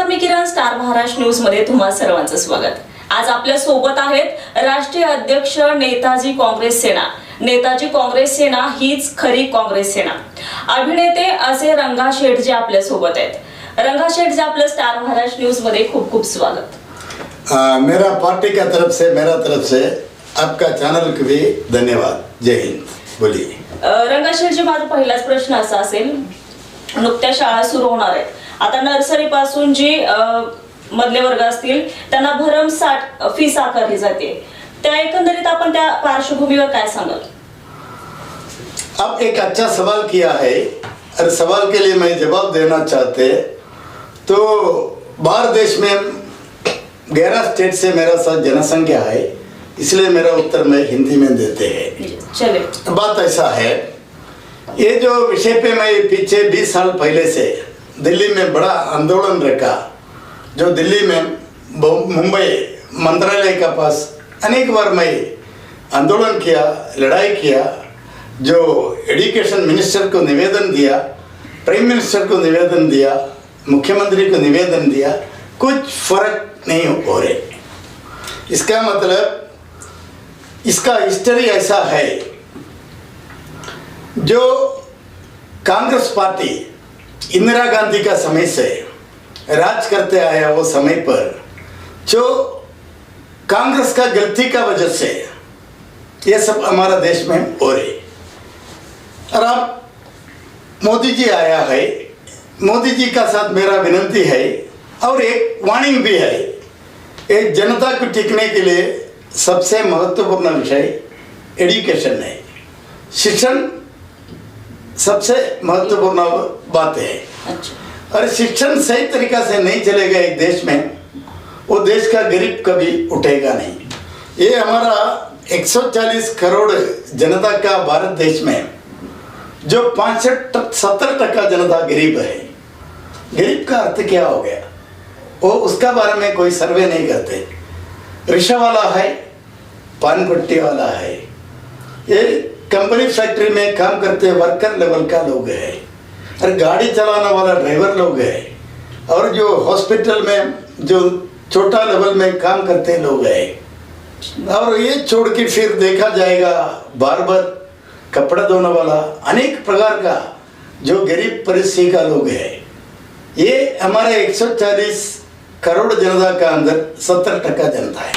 मी किरण, star Maharashtra news मध्ये तुम्हा सर्वांचं स्वागत। आज आपल्या सोबत आहेत राष्ट्रीय अध्यक्ष नेताजी काँग्रेस सेना। नेताजी काँग्रेस सेना हीच खरी काँग्रेस सेना। अभिनेते असे रंगा शेठजी आपल्या सोबत आहेत। रंगा शेठजी, आपल्या स्टार महाराष्ट्र न्यूज मध्ये खूप खूप स्वागत। मेरा पार्टी का तरफ से, मेरा तरफ से आपका चॅनल को भी धन्यवाद। जय हिंद। बोलिए। रंगा शेठजी, माझा पहिलाच प्रश्न असा असेल, नुकत्या शाळा सुरू होणार आहेत, आता नर्सरी पासून जी मधले वर्ग असतील त्यांना भरमसाठ फीस आकारली जाते, त्या एकंदरीत आपण त्या पार्श्वभूमीवर काय सांगाल? आप एक अच्छा सवाल किया है और सवाल के लिए मैं जवाब देना चाहते। तो बाहर देश में 11 स्टेट से मेरा साथ जनसंख्या है, इसलिए मेरा उत्तर मैं हिंदी में देते हैं। चलिए। बात ऐसा है, ये जो विषय पे मैं पीछे 20 साल पहले से दिल्ली में बड़ा आंदोलन रखा, जो दिल्ली में मुंबई मंत्रालय के पास अनेक बार मैं आंदोलन किया, लड़ाई किया, जो एजुकेशन मिनिस्टर को निवेदन दिया, प्राइम मिनिस्टर को निवेदन दिया, मुख्यमंत्री को निवेदन दिया, कुछ फर्क नहीं हो रहे। इसका मतलब, इसका हिस्ट्री ऐसा है, जो कांग्रेस पार्टी इंदिरा गांधी का समय से राज करते आया, वो समय पर जो कांग्रेस का गलती का वजह से ये सब हमारा देश में हो रही। और अब मोदी जी आया है, मोदी जी का साथ मेरा विनती है और एक वार्निंग भी है, एक जनता को टिकने के लिए सबसे महत्वपूर्ण विषय एजुकेशन है, शिक्षण सबसे महत्वपूर्ण बात है। अच्छा। और शिक्षण सही तरीका से नहीं चलेगा एक देश में, वो देश का गरीब कभी उठेगा नहीं। ये हमारा 140 करोड़ जनता का भारत देश में जो 65-70% जनता गरीब है, गरीब का अर्थ क्या हो गया, वो उसका बारे में कोई सर्वे नहीं करते। रिक्शा वाला है, पान पट्टी वाला है, ये कंपनी फैक्ट्री में काम करते वर्कर लेवल का लोग है, और गाड़ी चलाने वाला ड्राइवर लोग है, और जो हॉस्पिटल में जो छोटा लेवल में काम करते लोग हैं। और ये छोड़ के फिर देखा जाएगा बार्बर, कपड़ा धोने वाला, अनेक प्रकार का जो गरीब परिस्थिति का लोग है। ये हमारे 140 करोड़ जनता का अंदर 70% जनता है।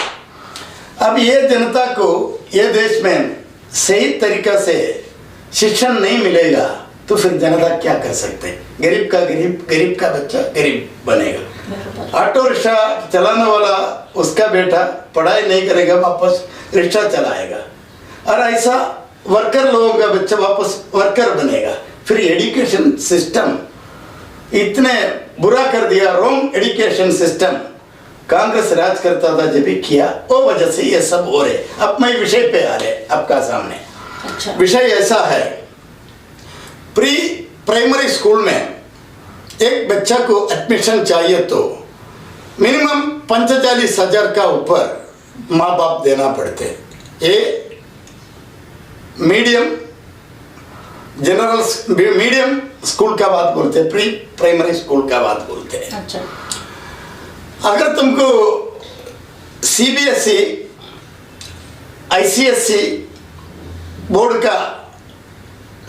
अब ये जनता को ये देश में सही तरीका से शिक्षण नहीं मिलेगा तो फिर जनता क्या कर सकते हैं? गरीब का गरीब, गरीब का बच्चा गरीब बनेगा। ऑटो रिक्शा चलाने वाला, उसका बेटा पढ़ाई नहीं करेगा, वापस रिक्शा चलाएगा, और ऐसा वर्कर लोगों का बच्चा वापस वर्कर बनेगा। फिर एजुकेशन सिस्टम इतने बुरा कर दिया, रॉन्ग एजुकेशन सिस्टम कांग्रेस राज करता था जब भी किया, वो वजह से ये सब हो रहे। अब मैं विषय पे आ रहे आपका सामने। अच्छा। विषय ऐसा है, प्री प्राइमरी स्कूल में एक बच्चा को एडमिशन चाहिए तो मिनिमम 45,000 का ऊपर माँ बाप देना पड़ते। ये मीडियम जनरल मीडियम स्कूल का बात बोलते, प्री प्राइमरी स्कूल का बात बोलते हैं। अच्छा। अगर तुमको CBSE, ICSE बोर्ड का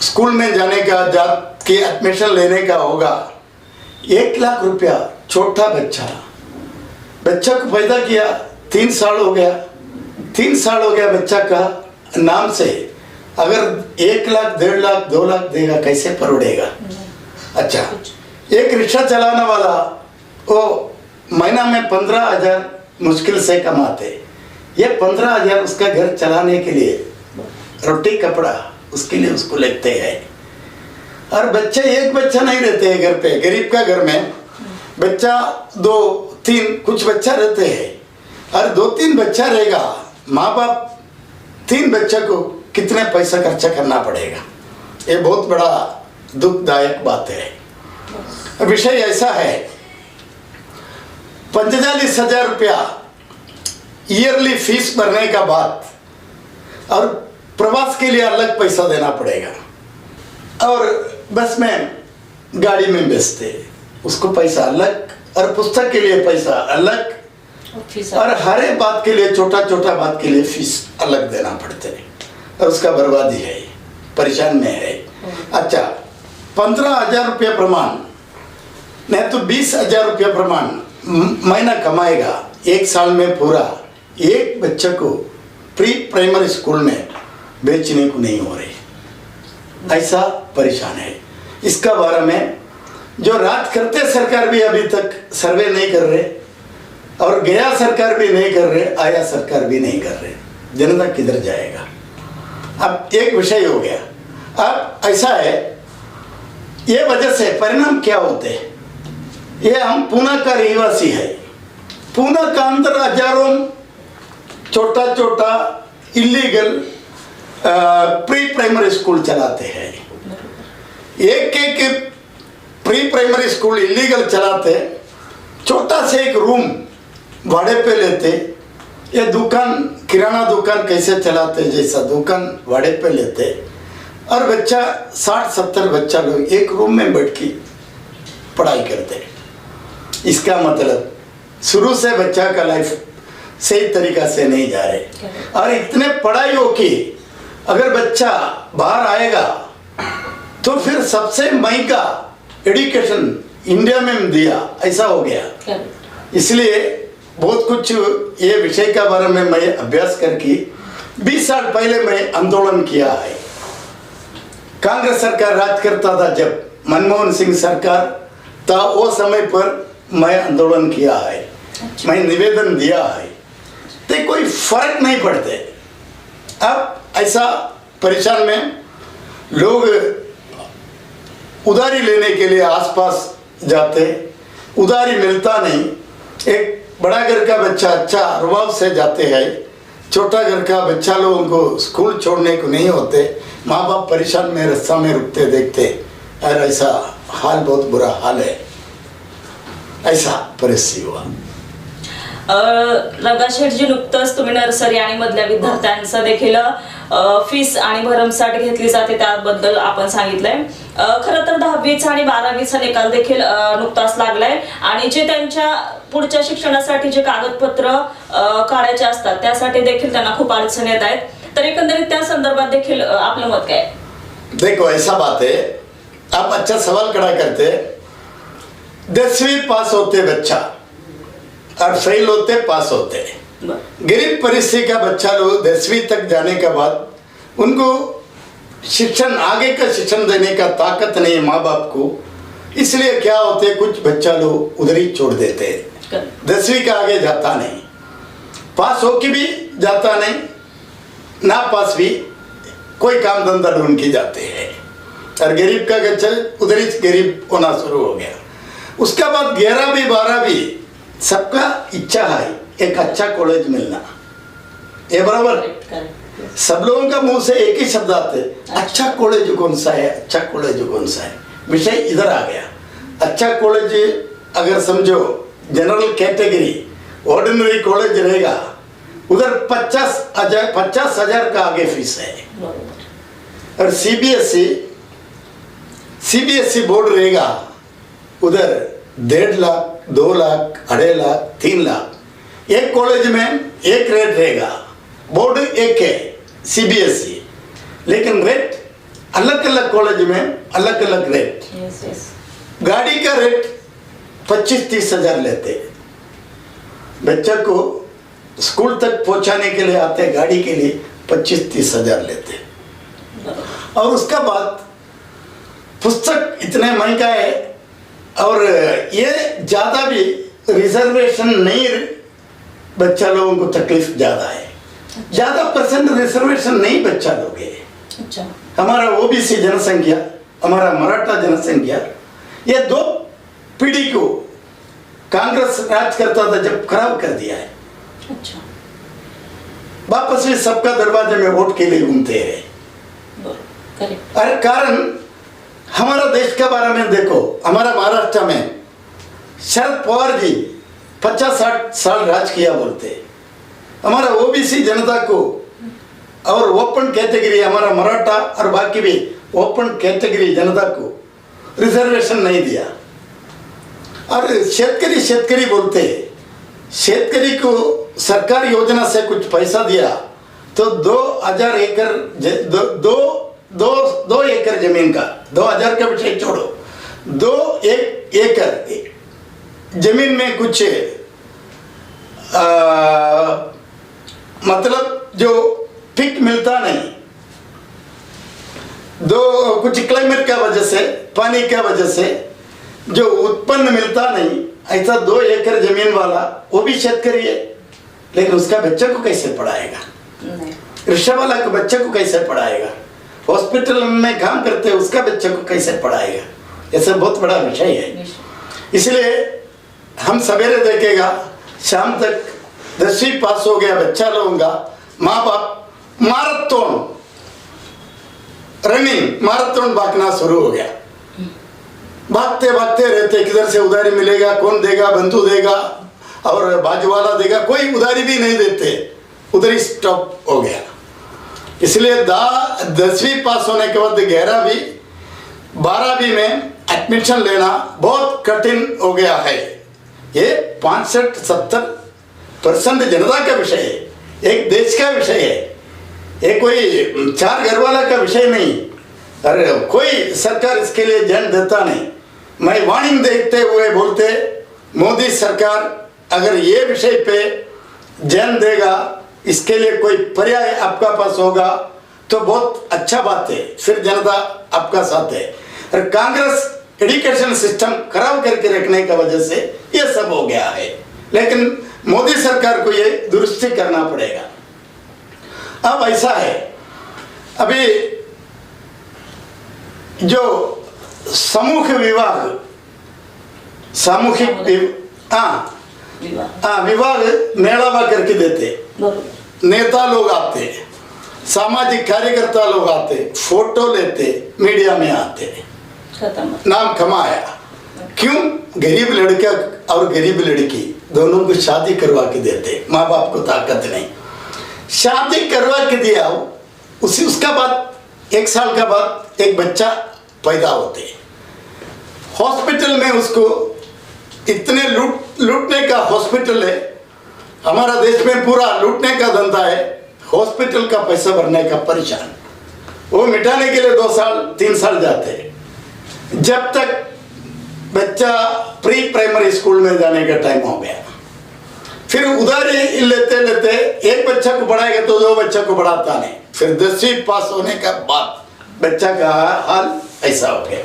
स्कूल में जाने का, जात के एडमिशन लेने का होगा, 1 लाख रुपया। छोटा बच्चा को पैदा किया, 3 साल हो गया, 3 साल हो गया बच्चा का नाम से, अगर 1 लाख, 1.5 लाख, 2 लाख देगा, कैसे परोड़ेगा? अच्छा, एक रिक्शा चलाने वाला वो महीना में 15,000 मुश्किल से कमाते। ये 15,000 उसका घर चलाने के लिए, रोटी कपड़ा उसके लिए उसको लगते हैं। और बच्चे, एक बच्चा नहीं रहते हैं घर पे, गरीब का घर में बच्चा 2-3 कुछ बच्चा रहते हैं, और 2-3 बच्चा रहेगा, माँ बाप 3 बच्चा को कितने पैसा खर्चा करना पड़ेगा? ये बहुत बड़ा दुखदायक बात है। विषय ऐसा है, 45,000 रुपया ईयरली फीस भरने का बाद, और प्रवास के लिए अलग पैसा देना पड़ेगा, और बस में गाड़ी में बेचते उसको पैसा अलग, और पुस्तक के लिए पैसा अलग, फीस और हर एक बात के लिए, छोटा छोटा बात के लिए फीस अलग देना पड़ते है, और उसका बर्बादी है, परेशान में है। अच्छा, 15,000 रुपये प्रमाण नहीं तो 20,000 रुपये प्रमाण महीना कमाएगा, एक साल में पूरा एक बच्चे को प्री प्राइमरी स्कूल में बेचने को नहीं हो रहे, ऐसा परेशान है। इसका बारे में जो राज करते सरकार भी अभी तक सर्वे नहीं कर रहे, और गया सरकार भी नहीं कर रहे, आया सरकार भी नहीं कर रहे, जनता किधर जाएगा। अब एक विषय हो गया। अब ऐसा है, ये वजह से परिणाम क्या होते हैं, ये हम पुणे का रहवासी है, पुणे का अंदर हजारों छोटा छोटा इलीगल प्री प्राइमरी स्कूल चलाते हैं। एक एक प्री प्राइमरी स्कूल इलीगल चलाते, छोटा से एक रूम भाड़े पे लेते, ये दुकान किराना दुकान कैसे चलाते जैसा दुकान भाड़े पे लेते, और बच्चा 60-70 बच्चा लोग एक रूम में बैठ के पढ़ाई करते। इसका मतलब शुरू से बच्चा का लाइफ सही तरीका से नहीं जा रहे, और इतने पढ़ाई हो कि अगर बच्चा बाहर आएगा तो फिर सबसे महंगा एजुकेशन इंडिया में दिया, ऐसा हो गया। इसलिए बहुत कुछ ये विषय का बारे में मैं अभ्यास करके 20 साल पहले मैं आंदोलन किया है। कांग्रेस सरकार राज करता था, जब मनमोहन सिंह सरकार था वो समय पर मैं आंदोलन किया है, मैं निवेदन दिया है, तो कोई फर्क नहीं पड़ते। अब ऐसा परेशान में लोग उधारी लेने के लिए आसपास जाते, उधारी मिलता नहीं। एक बड़ा घर का बच्चा अच्छा रुबाब से जाते हैं, छोटा घर का बच्चा लोगों को स्कूल छोड़ने को नहीं होते, माँ बाप परेशान में रास्ता में रुकते देखते, और ऐसा हाल, बहुत बुरा हाल है, ऐसा परिस्थिती हुआ। रंगाशेठजी, नुकतंच तुम्ही नर्सरी आणि मधल्या विद्यार्थ्यांचं देखील फीस आणि भरमसाठ घेतली जाते त्याबद्दल आपण सांगितलंय। खरं तर 10वीचा आणि 12वीचा निकाल देखील नुकताच लागलाय, आणि जे त्यांच्या पुढच्या शिक्षणासाठी जे कागदपत्र काढायचे असतात त्यासाठी देखील त्यांना खूप अडचणी येत आहेत, तर एकंदरीत त्या संदर्भात देखील आपलं मत काय? देखो ऐसा बात है, आप अच्छा सवाल खड़ा करते, 10वीं पास होते बच्चा और फेल होते पास होते। गरीब परिस्थिति का बच्चा लोग 10वीं तक जाने के बाद उनको शिक्षण, आगे का शिक्षण देने का ताकत नहीं है माँ बाप को, इसलिए क्या होते कुछ बच्चा लोग उधर ही छोड़ देते, 10वीं का आगे जाता नहीं, पास होके भी जाता नहीं, ना पास भी कोई काम धंधा ढूंढ के जाते हैं, और गरीब का बच्चा उधर ही गरीब होना शुरू हो गया। उसके बाद 11वीं 12वीं सबका इच्छा है एक अच्छा कॉलेज मिलना, ये बराबर। सब लोगों का मुंह से एक ही शब्द आते, अच्छा कॉलेज कौन सा है, अच्छा कॉलेज कौन सा है, विषय इधर आ गया। अच्छा कॉलेज अगर समझो जनरल कैटेगरी ऑर्डिनरी कॉलेज रहेगा, उधर 50,000 का आगे फीस है, और सीबीएसई बोर्ड रहेगा, उधर 1.5 लाख 2 लाख 2.5 लाख 3 लाख। एक कॉलेज में एक रेट रहेगा, बोर्ड एक है सीबीएसई, लेकिन रेट अलग अलग कॉलेज में अलग अलग रेट। गाड़ी का रेट 25-30 हजार लेते, बच्चा को स्कूल तक पहुंचाने के लिए आते गाड़ी के लिए 25-30 हजार लेते, और उसका बाद पुस्तक इतने महंगा है, और ये ज़्यादा भी रिजर्वेशन नहीं, बच्चा लोगों को तकलीफ ज़्यादा है, ज़्यादा परसेंट रिजर्वेशन नहीं बच्चा लोग है। अच्छा, हमारा ओबीसी जनसंख्या, हमारा मराठा जनसंख्या, ये 2 पीढ़ी को कांग्रेस राज करता था जब खराब कर दिया है। अच्छा, वापस भी सबका दरवाजे में वोट के लिए घूमते हैं। अरे कारण हमारा देश के बारे में देखो, हमारा महाराष्ट्र में शरद पवार जी 50-60 साल राज किया बोलते, हमारा ओबीसी जनता को और ओपन कैटेगरी हमारा मराठा और बाकी भी ओपन कैटेगरी जनता को रिजर्वेशन नहीं दिया, और शेतकरी बोलते, शेतकरी को सरकार योजना से कुछ पैसा दिया तो 2000 एकड़ दो एकड़ जमीन का, 2000 का विषय छोड़ो, 1 एकड़ जमीन में कुछ मतलब जो पिक मिलता नहीं, कुछ क्लाइमेट का वजह से, पानी का वजह से जो उत्पन्न मिलता नहीं, ऐसा 2 एकड़ जमीन वाला वो भी शेतकरी है, लेकिन उसका बच्चे को कैसे पढ़ाएगा? रिक्शा वाला के बच्चे को कैसे पढ़ाएगा? हॉस्पिटल में काम करते हैं उसका बच्चे को कैसे पढ़ाएगा? ऐसा बहुत बड़ा विषय है। इसलिए हम सवेरे देखेगा, शाम तक 10वीं पास हो गया बच्चा लोगों का, माँ बाप माराथन भागना शुरू हो गया, भागते भागते रहते, किधर से उधारी मिलेगा, कौन देगा, बंधु देगा और बाजू वाला देगा, कोई उधारी भी नहीं देते, उधर ही स्टॉप हो गया। इसलिए 10वीं पास होने के बाद 11वीं 12वीं में एडमिशन लेना बहुत कठिन हो गया है। ये 65-70% जनता का विषय है, एक देश का विषय है, ये कोई 4 घर वाला का विषय नहीं। अरे कोई सरकार इसके लिए ध्यान देता नहीं। मैं वार्निंग देते हुए बोलते, मोदी सरकार अगर ये विषय पे ध्यान देगा, इसके लिए कोई पर्याय आपका पास होगा तो बहुत अच्छा बात है, फिर जनता आपका साथ है। और कांग्रेस एजुकेशन सिस्टम खराब करके रखने की वजह से ये सब हो गया है, लेकिन मोदी सरकार को ये दुरुस्ती करना पड़ेगा। अब ऐसा है, अभी जो विवाह मेलावा करके देते, नेता लोग आते, सामाजिक कार्यकर्ता लोग आते, फोटो लेते, मीडिया में आते, नाम कमाया। क्यों? गरीब लड़का और गरीब लड़की दोनों को शादी करवा के देते, माँ बाप को ताकत नहीं, शादी करवा के दिया, उसका बाद 1 साल का बाद एक बच्चा पैदा होते, हॉस्पिटल में उसको इतने लूटने का हॉस्पिटल है, हमारा देश में पूरा लूटने का धंधा है, हॉस्पिटल का पैसा भरने का परेशान, वो मिटाने के लिए 2 साल 3 साल जाते हैं, जब तक बच्चा प्री प्राइमरी स्कूल में जाने का टाइम हो गया, फिर उधारी लेते लेते एक बच्चा को पढ़ाएगा तो 2 बच्चा को पढ़ाता नहीं, फिर 10वीं पास होने के बाद बच्चा का हाल ऐसा हो गया।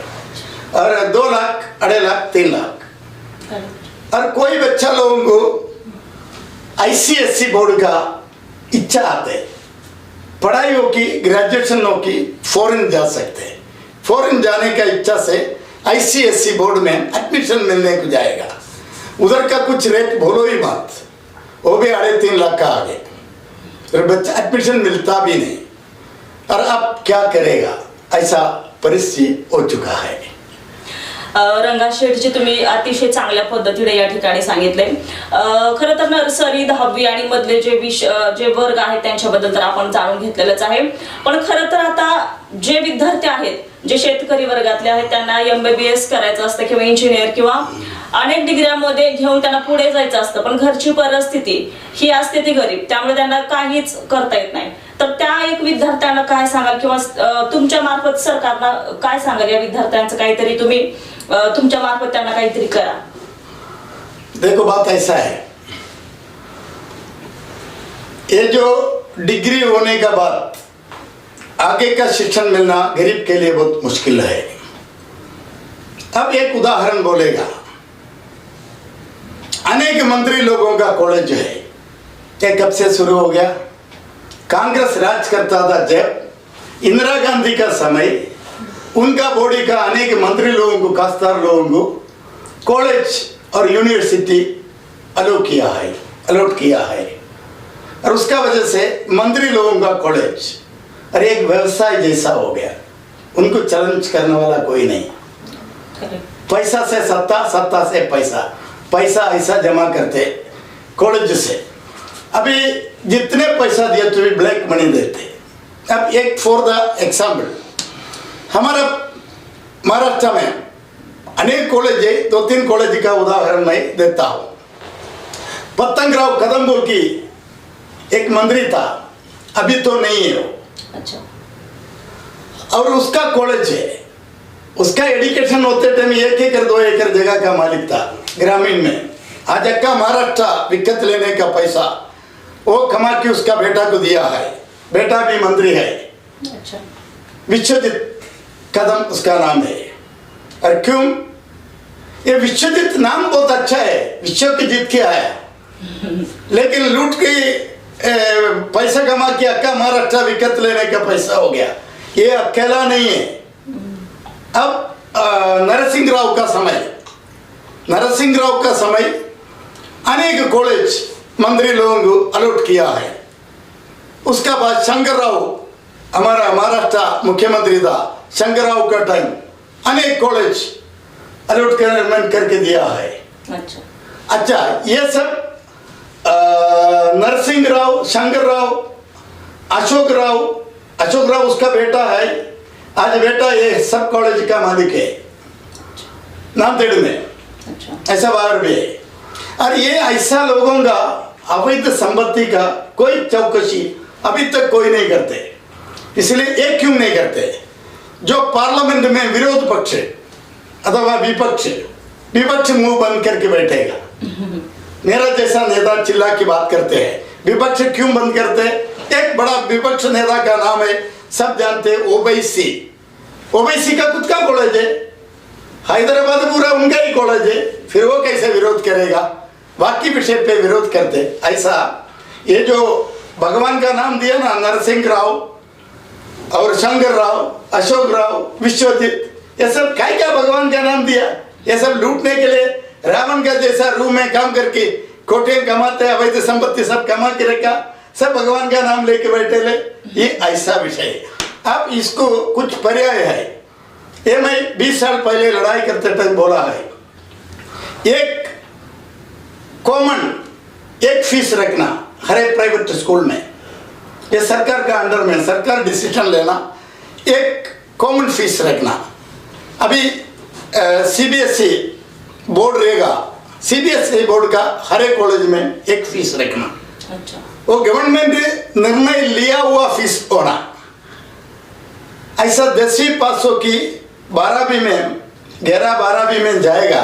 और 2 लाख 2.5 लाख 3 लाख, और कोई बच्चा लोगों को ICSE बोर्ड का इच्छा आते, पढ़ाई हो की, ग्रेजुएशन हो की, फॉरेन जा सकते हैं, फॉरेन जाने का इच्छा से ICSE बोर्ड में एडमिशन मिलने को जाएगा, उधर का कुछ रेट बोलो ही बात, वो भी 3.5 लाख का आगे, फिर बच्चा एडमिशन मिलता भी नहीं। और अब क्या करेगा, ऐसा परिस्थिती हो चुका है। रंगा शेठजी, तुम्ही अतिशय चांगल्या पद्धतीने या ठिकाणी सांगितले। खरं तर नर्सरी 10वी आणि मधले जे वर्ग आहेत त्यांच्याबद्दल तर आपण जाणून घेतलेलंच आहे, पण खरं तर आता जे विद्यार्थी आहेत, जे शेतकरी वर्गातले आहेत, त्यांना MBBS करायचं असतं किंवा इंजिनियर किंवा अनेक डिग्र्यांमध्ये घेऊन त्यांना पुढे जायचं असतं, पण घरची परिस्थिती ही असते ती गरीब, त्यामुळे त्यांना काहीच करता येत नाही। तर त्या एक विद्यार्थ्यांना काय सांगाल किंवा तुमच्या मार्फत सरकारला काय सांगाल, या विद्यार्थ्यांचं काहीतरी तुम्ही तुमच्या मार्फत त्यांना काहीतरी करा? देखो, बात ऐसा है, ये जो डिग्री होने का बाद आगे का शिक्षण मिलना गरीब के लिए बहुत मुश्किल है। अब एक उदाहरण बोलेगा, अनेक मंत्री लोगों का कॉलेज है, ये कब से शुरू हो गया? कांग्रेस राज करता था, जब इंदिरा गांधी का समय उनका बॉडी का अनेक मंत्री लोगों को, खासदार लोगों को कॉलेज और यूनिवर्सिटी अलॉट किया है, और उसका वजह से मंत्री लोगों का कॉलेज और एक व्यवसाय जैसा हो गया, उनको चैलेंज करने वाला कोई नहीं। पैसा से सत्ता, सत्ता से पैसा, पैसा ऐसा जमा करते कॉलेज से। अभी जितने पैसा दिए तो भी ब्लैक मनी देते। अब एक फॉर द एग्जाम्पल, हमारा महाराष्ट्र में अनेक कॉलेज है, 2-3 कॉलेज का उदाहरण मैं देता हूँ। पतंगराव कदमपुर की एक मंत्री था, अभी तो नहीं है वो, अच्छा, और उसका कॉलेज है। उसका एजुकेशन होते टाइम 1 एकड़ 2 एकड़ जगह का मालिक था ग्रामीण में। आज अक्का महाराष्ट्र विकत लेने का पैसा वो कमा के उसका बेटा को दिया है, बेटा भी मंत्री है। अच्छा, विश्वजीत कदम उसका नाम है। और क्यों ये विश्वजीत नाम बहुत अच्छा है, विश्व की जीत के आया, लेकिन लूट के पैसा कमा के अक्का महाराष्ट्र विकत लेने का पैसा हो गया। ये अकेला नहीं है। अब नरसिंह राव का समय अनेक कॉलेज मंत्री लोगों को अलॉट किया है। उसका बाद शंकर राव, हमारा महाराष्ट्र मुख्यमंत्री था, शंकर राव का टाइम अनेक कॉलेज अलॉटमेंट करके दिया है। अच्छा, ये सब नरसिंह राव, शंकर राव, अशोक राव उसका बेटा है। आज बेटा ये सब कॉलेज का मालिक है नांदेड़ में। अच्छा, ऐसा बाहर भी है। और ये ऐसा लोगों का अवैध संपत्ति का कोई चौकसी अभी तक कोई नहीं करते। इसलिए ये क्यों नहीं करते? जो पार्लियामेंट में विरोध पक्ष अथवा विपक्ष मुंह बंद करके बैठेगा। मेरा जैसा नेता चिल्ला की बात करते हैं। विपक्ष क्यों बंद करते? एक बड़ा विपक्ष नेता का नाम है, सब जानते हैं, ओबीसी का खुद का कॉलेज है, हैदराबाद पूरा उनका ही कॉलेज है। फिर वो कैसे विरोध करेगा? बाकी विषय पे विरोध करते। ऐसा ये जो भगवान का नाम दिया ना, नरसिंह राव और शंकर राव, अशोक राव, विश्वजीत, ये सब क्या भगवान का नाम दिया? ये सब लूटने के लिए रावण का जैसा रूम में काम करके कोटियां कमाते, अवैध संपत्ति सब कमा के रखा, सब भगवान का नाम लेके बैठे ले। ये ऐसा विषय है। अब इसको कुछ पर्याय है। ये मैं 20 साल पहले लड़ाई करते टाइम बोला है, एक कॉमन एक फीस रखना हर एक प्राइवेट स्कूल में। ये सरकार का अंडर में सरकार डिसीजन लेना, एक कॉमन फीस रखना। अभी सीबीएसई बोर्ड रहेगा, सीबीएसई बोर्ड का हर एक कॉलेज में एक फीस रखना। अच्छा, वो गवर्नमेंट निर्णय लिया हुआ फीस होना। ऐसा 10वीं पासों की 12वीं में 11-12वीं में जाएगा,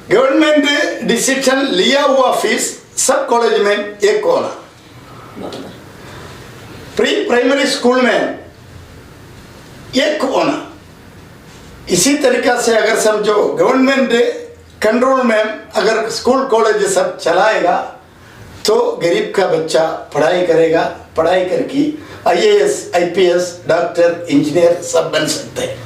गवर्नमेंट डिसीजन लिया हुआ फीस सब कॉलेज में एक होना। प्री प्राइमरी स्कूल में एक होना। इसी तरीका से अगर समझो गवर्नमेंट कंट्रोल में अगर स्कूल कॉलेज सब चलाएगा तो गरीब का बच्चा पढ़ाई करेगा, पढ़ाई करके IAS, IPS, डॉक्टर, इंजीनियर सब बन सकते हैं।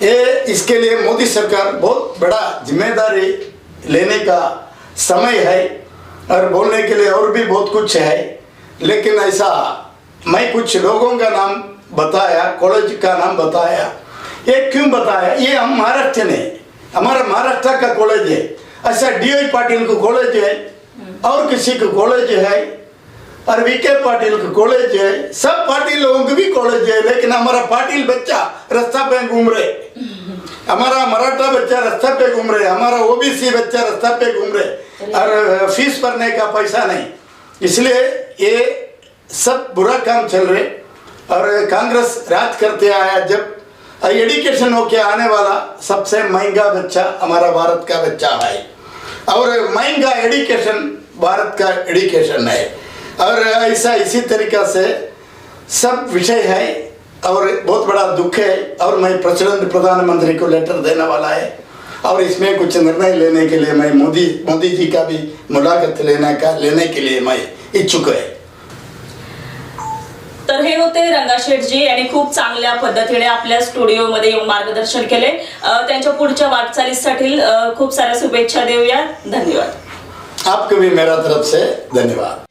ये इसके लिए मोदी सरकार बहुत बड़ा जिम्मेदारी लेने का समय है और बोलने के लिए और भी बहुत कुछ है। लेकिन ऐसा मैं कुछ लोगों का नाम बताया, कॉलेज का नाम बताया। ये क्यों बताया? ये हम महाराष्ट्र ने, हमारा महाराष्ट्र का कॉलेज है। ऐसा DY पाटिल को कॉलेज है और किसी को कॉलेज है और VK पाटिल को कॉलेज है, सब पाटिल लोगों को भी कॉलेज है। लेकिन हमारा पाटिल बच्चा रास्ता पे घूम रहे, हमारा मराठा बच्चा रास्ता पे घूम रहे, हमारा OBC बच्चा रास्ता पे घूम रहे और फीस भरने का पैसा नहीं। इसलिए ये सब बुरा काम चल रहे। और कांग्रेस राज करते आया, जब एजुकेशन होके आने वाला सबसे महंगा बच्चा हमारा भारत का बच्चा है और महंगा एजुकेशन भारत का एजुकेशन है। और ऐसा इसी तरीका से सब विषय है और बहुत बड़ा दुख है। और मैं प्रधानमंत्री को लेटर देने वाला है और इसमें कुछ निर्णय लेने के लिए मैं मोदी जी का भी मुलाकात लेने के लिए मैं इच्छुक है। तर हे होते रंगाशेठजी यांनी खूप चांगल्या पद्धतीने आपल्या स्टुडिओमध्ये येऊन मार्गदर्शन केले। त्यांच्या पुढच्या वाटचालीसाठी खूप साऱ्या शुभेच्छा देऊया। धन्यवाद। आपको भी मेरा तरफ से धन्यवाद।